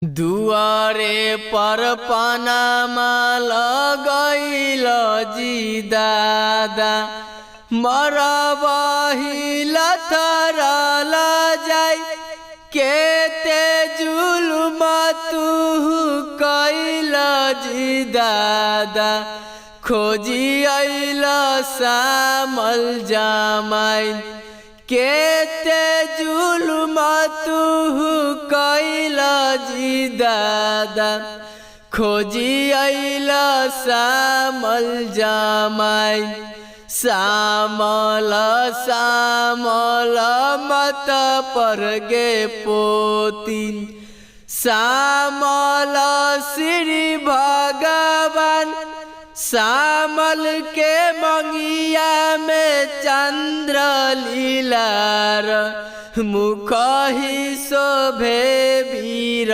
दुआरे पर पनामा लगैल जी दादा मरबहिल थरल जाय केते जुल्म तुहु कैल जी दादा खोजी अइल सामल जमाई केते जुल्म तुहु कैल जी दादा खोजी अइल सामल जमाई सामल सामल मत पर गे पोती सामल श्री भगवान सामल के मंगिया में चंद्र लीलार मुख ही शोभे वीर।